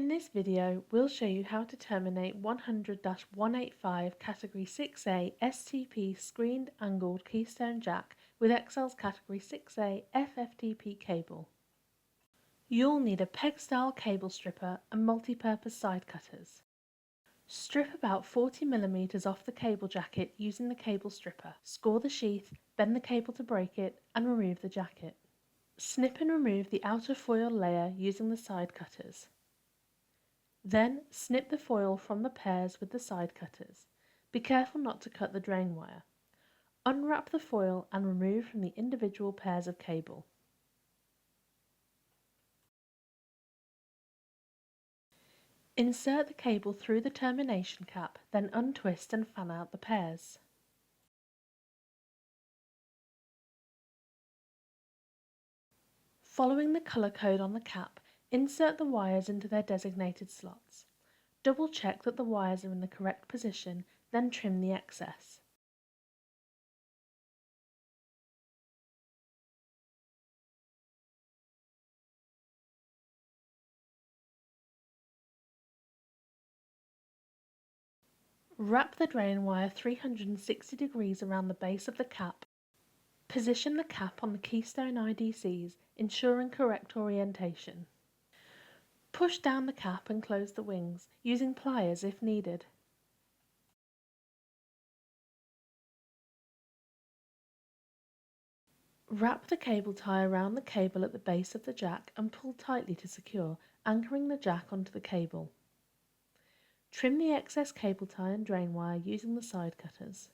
In this video, we'll show you how to terminate 100-185 Category 6A FTP screened angled keystone jack with Excel's Category 6A F FTP cable. You'll need a peg-style cable stripper and multi-purpose side cutters. Strip about 40mm off the cable jacket using the cable stripper. Score the sheath, bend the cable to break it, and remove the jacket. Snip and remove the outer foil layer using the side cutters. Then snip the foil from the pairs with the side cutters. Be careful not to cut the drain wire. Unwrap the foil and remove from the individual pairs of cable. Insert the cable through the termination cap, then untwist and fan out the pairs. Following the colour code on the cap, insert the wires into their designated slots. Double check that the wires are in the correct position, then trim the excess. Wrap the drain wire 360 degrees around the base of the cap. Position the cap on the keystone IDCs, ensuring correct orientation. Push down the cap and close the wings, using pliers if needed. Wrap the cable tie around the cable at the base of the jack and pull tightly to secure, anchoring the jack onto the cable. Trim the excess cable tie and drain wire using the side cutters.